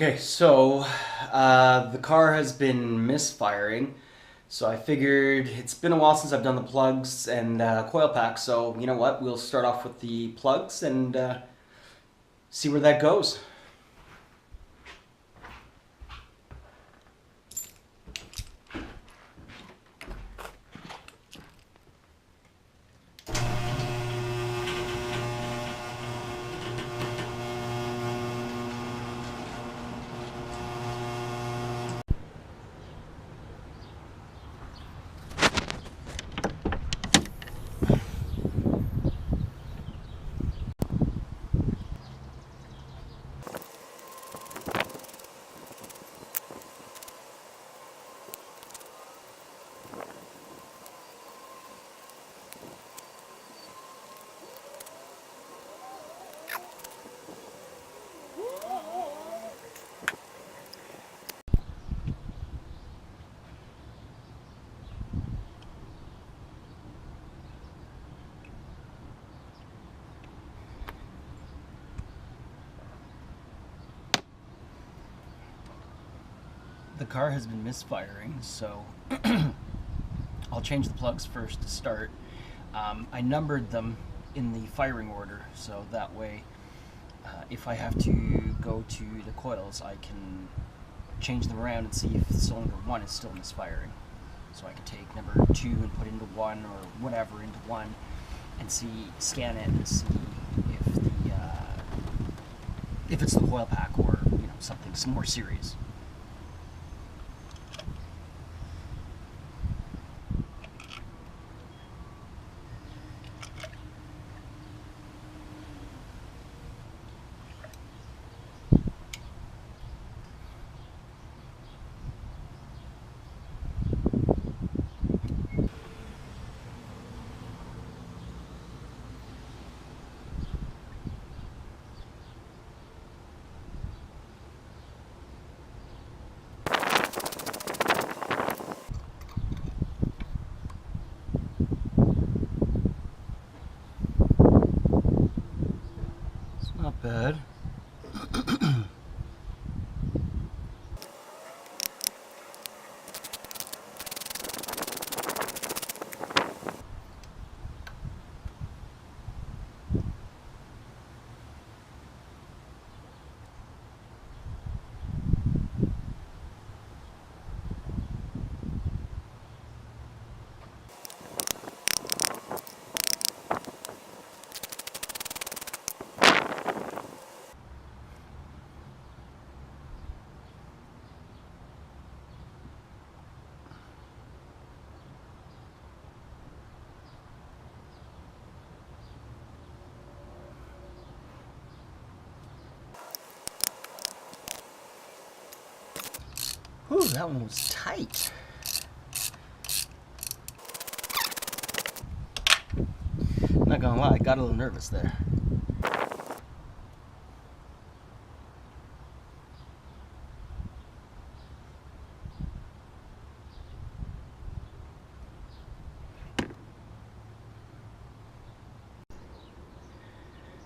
Okay, so the car has been misfiring, so I figured it's been a while since I've done the plugs and coil pack, so you know what? We'll start off with the plugs and see where that goes. The car has been misfiring, so I'll change the plugs first to start. I numbered them in the firing order, so that way if I have to go to the coils, I can change them around and see if cylinder 1 is still misfiring. So I can take number 2 and put into 1 or whatever into 1 and scan it and see if it's the coil pack or something more serious. Not bad. Ooh, that one was tight. Not gonna lie, I got a little nervous there.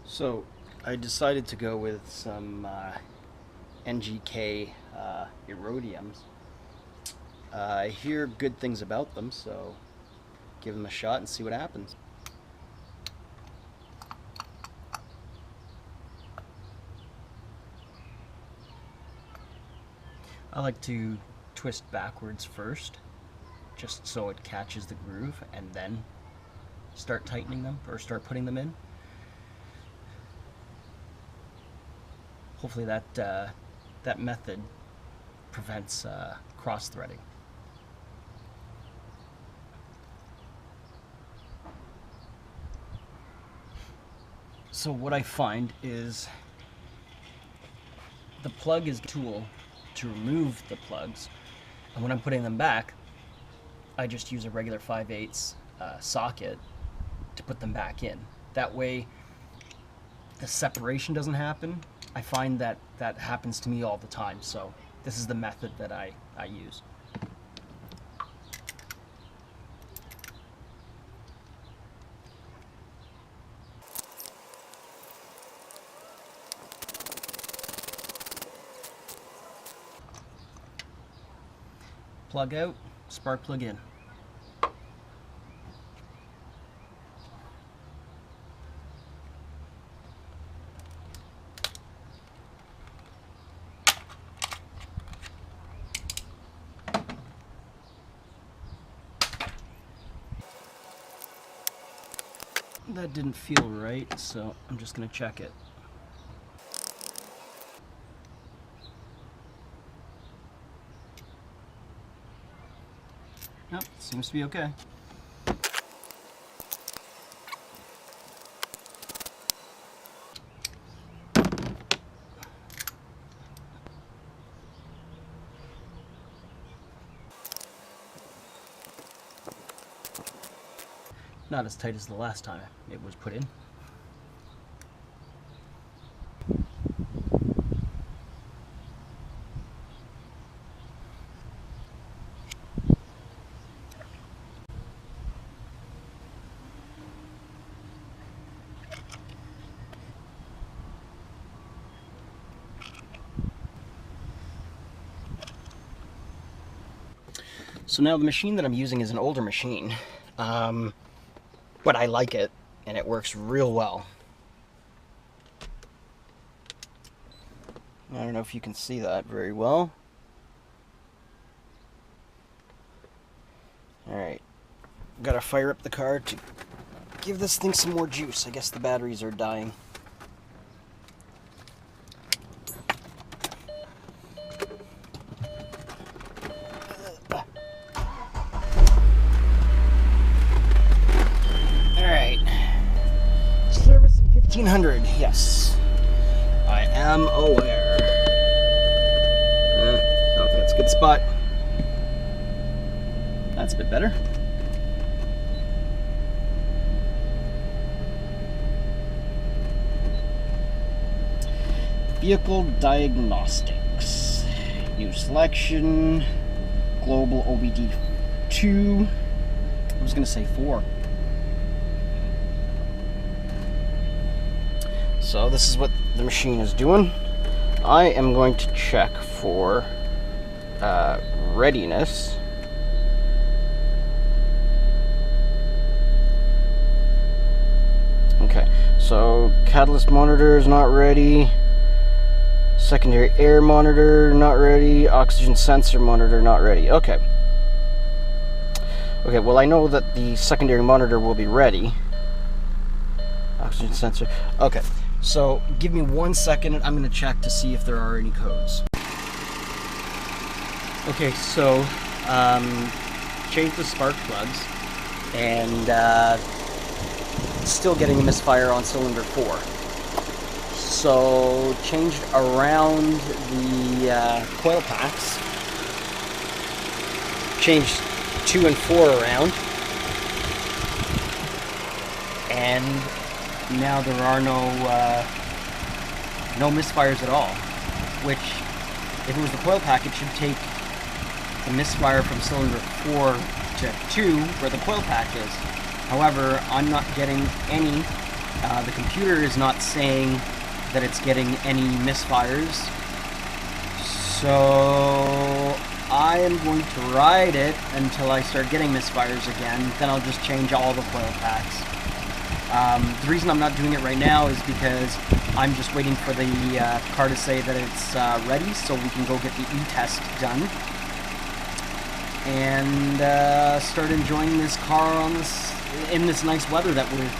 So I decided to go with some NGK Erodiums. I hear good things about them, so give them a shot and see what happens. I like to twist backwards first, just so it catches the groove, and then start tightening them or start putting them in. Hopefully that method prevents cross-threading. So what I find is the plug is a tool to remove the plugs, and when I'm putting them back, I just use a regular 5/8 socket to put them back in. That way the separation doesn't happen. I find that happens to me all the time, so this is the method that I use. plug out, spark plug in. That didn't feel right, so I'm just going to check it. Yep, seems to be okay. Not as tight as the last time it was put in. So now the machine that I'm using is an older machine, but I like it, and it works real well. I don't know if you can see that very well. Alright, gotta fire up the car to give this thing some more juice. I guess the batteries are dying. Service 1500, yes. I am aware. Okay, that's a good spot. That's a bit better. Vehicle diagnostics. New selection. Global OBD2. I was going to say 4. So this is what the machine is doing. I am going to check for readiness. Okay, so catalyst monitor is not ready. Secondary air monitor not ready. Oxygen sensor monitor not ready. Okay. Okay, well I know that the secondary monitor will be ready. Oxygen sensor. Okay. So give me 1 second, I'm going to check to see if there are any codes. Okay, so changed the spark plugs, and still getting a misfire on cylinder 4. So changed around the coil packs, changed 2 and 4 around, and now there are no misfires at all, which, if it was the coil pack, it should take the misfire from cylinder 4 to 2, where the coil pack is. However, I'm not getting any. The computer is not saying that it's getting any misfires. So I am going to ride it until I start getting misfires again. Then I'll just change all the coil packs. The reason I'm not doing it right now is because I'm just waiting for the car to say that it's ready, so we can go get the e-test done and start enjoying this car in this nice weather that we're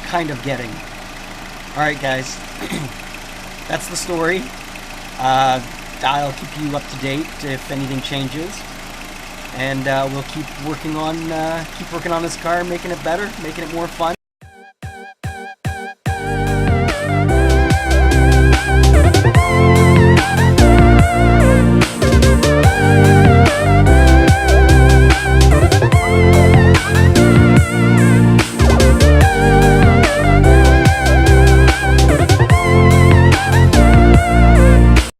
kind of getting. All right, guys, that's the story. I'll keep you up to date if anything changes. And we'll keep working on this car, making it better, making it more fun.